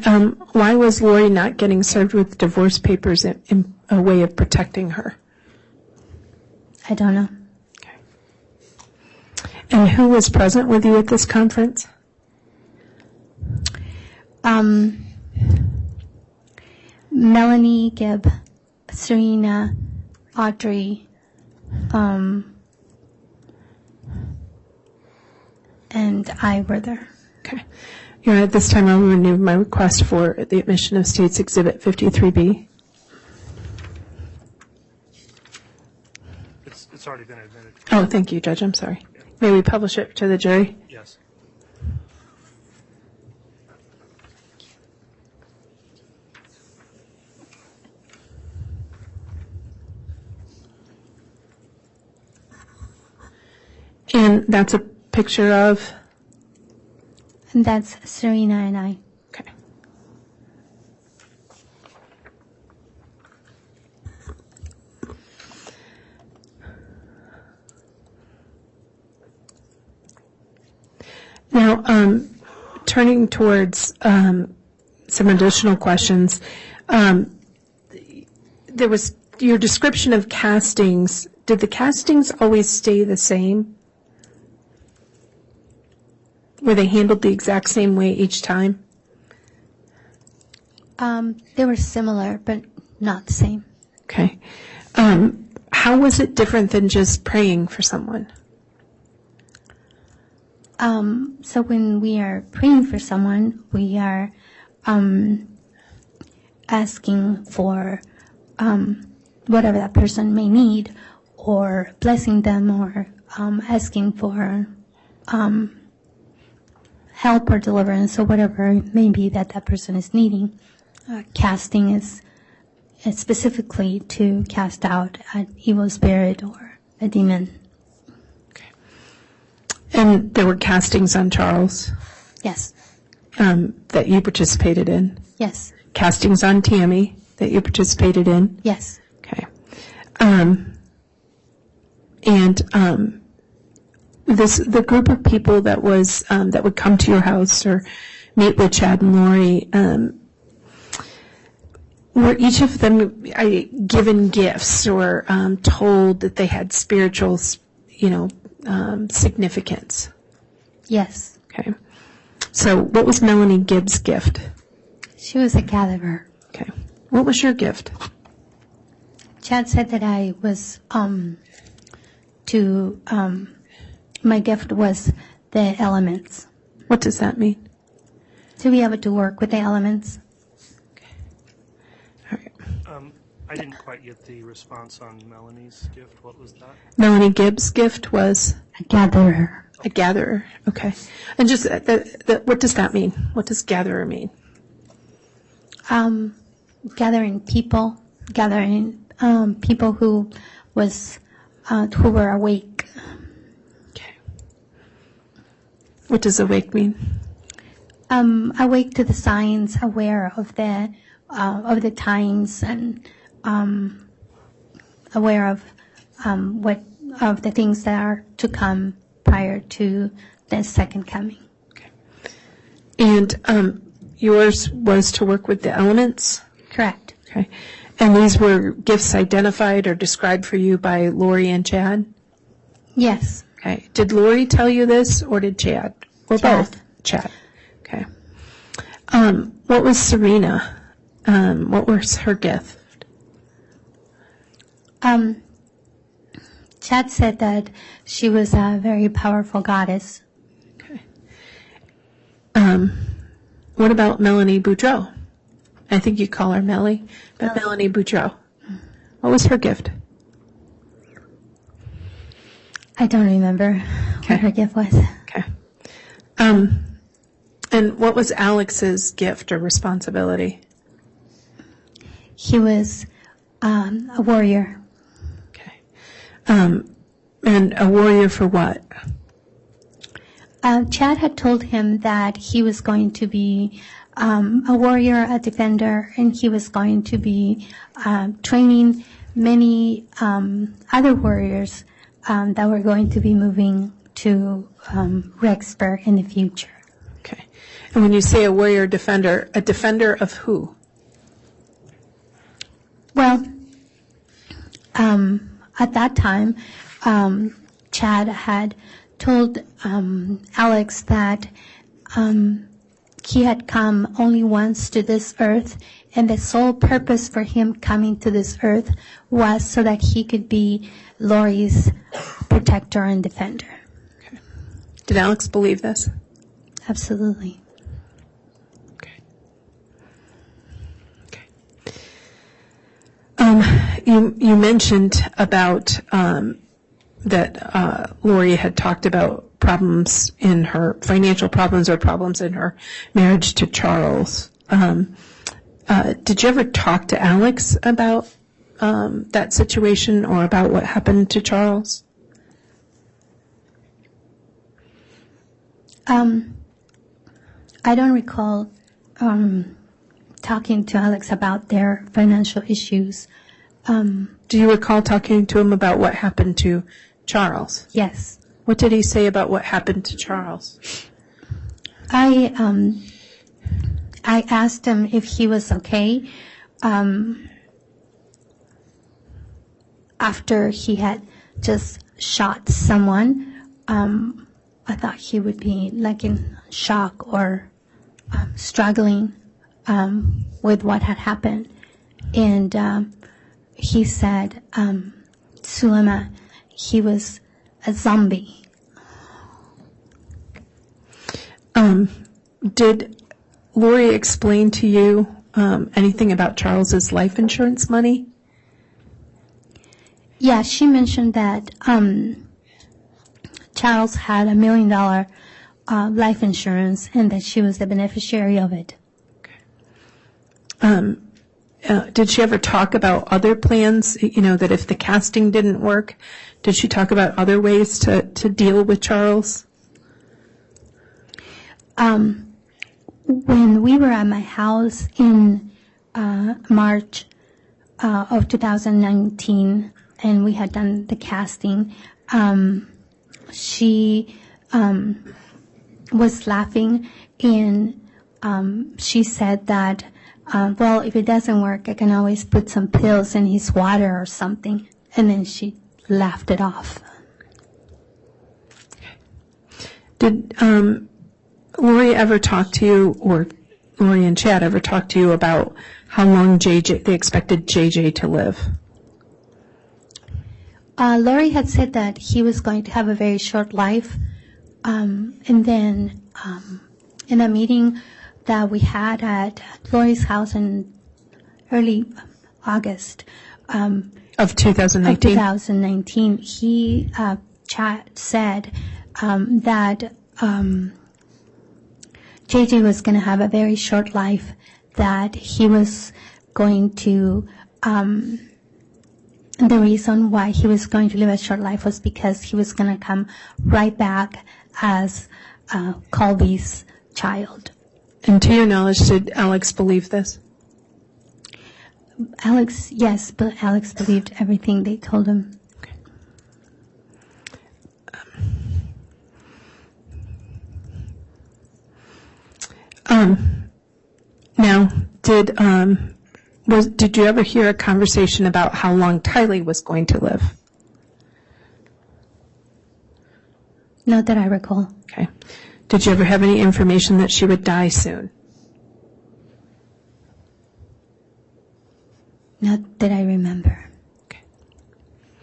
And why was Lori not getting served with divorce papers in a way of protecting her? I don't know. Okay. And who was present with you at this conference? Melanie, Gibb, Serena, Audrey, and I were there. Okay. Your Honor, at this time, I will renew my request for the admission of State's Exhibit 53B. It's already been admitted. Oh, thank you, Judge. I'm sorry. Yeah. May we publish it to the jury? Yes. And that's a picture of? And that's Serena and I. Okay. Now, turning towards some additional questions, there was your description of castings. Did the castings always stay the same? Were they handled the exact same way each time? They were similar, but not the same. Okay. How was it different than just praying for someone? So when we are praying for someone, we are asking for whatever that person may need, or blessing them, or asking for help or deliverance, or whatever it may be that that person is needing. Casting is specifically to cast out an evil spirit or a demon. Okay. And there were castings on Charles? Yes. That you participated in? Yes. Castings on Tammy that you participated in? Yes. Okay. The group of people that was that would come to your house or meet with Chad and Lori, were each of them given gifts or told that they had spiritual, significance? Yes. Okay. So, what was Melanie Gibbs' gift? She was a gatherer. Okay. What was your gift? Chad said that I was my gift was the elements. What does that mean? To be able to work with the elements. Okay. All right. I didn't quite get the response on Melanie's gift. What was that? Melanie Gibbs' gift was? A gatherer. A gatherer. Okay. And just what does that mean? What does gatherer mean? Gathering people who were awake. Okay. What does awake mean? Awake to the signs, aware of the times, and aware of the things that are to come prior to the second coming. Okay. And yours was to work with the elements? Correct. Okay. And these were gifts identified or described for you by Lori and Chad? Yes. Okay. Did Lori tell you this, or did Chad? Or Chad. both? Chad. Okay. What was Serena? What was her gift? Chad said that she was a very powerful goddess. Okay. What about Melanie Boudreau? I think you call her Melly, but Melanie Boudreau. What was her gift? I don't remember what her gift was. Okay. And what was Alex's gift or responsibility? He was a warrior. Okay. And a warrior for what? Chad had told him that he was going to be a warrior, a defender, and he was going to be training many other warriors that were going to be moving to Rexburg in the future. Okay. And when you say a warrior defender, a defender of who? Well, at that time, Chad had told Alex that he had come only once to this earth, and the sole purpose for him coming to this earth was so that he could be Lori's protector and defender. Okay. Did Alex believe this? Absolutely. Okay. You mentioned about that Lori had talked about problems in her financial problems or problems in her marriage to Charles. Did you ever talk to Alex about that situation or about what happened to Charles? I don't recall talking to Alex about their financial issues. Do you recall talking to him about what happened to Charles? Yes. What did he say about what happened to Charles? I asked him if he was okay after he had just shot someone. I thought he would be like in shock or struggling with what had happened. And he said, Zulema, he was a zombie. Did Lori explain to you anything about Charles's life insurance money? Yeah, she mentioned that Charles had $1 million life insurance and that she was the beneficiary of it. Did she ever talk about other plans, that if the casting didn't work, did she talk about other ways to deal with Charles? When we were at my house in March of 2019 and we had done the casting, she was laughing and she said that, well, if it doesn't work, I can always put some pills in his water or something. And then she laughed it off. Did Lori ever talk to you, or Lori and Chad ever talk to you about how long they expected J.J. to live? Lori had said that he was going to have a very short life. And then in a meeting that we had at Lori's house in early August Of 2019? Chad said that JJ was going to have a very short life, that he was going to, the reason why he was going to live a short life was because he was going to come right back as Colby's child. And to your knowledge, did Alex believe this? Yes, but Alex believed everything they told him. Now, did you ever hear a conversation about how long Tylee was going to live? Not that I recall. Okay. Did you ever have any information that she would die soon? Not that I remember.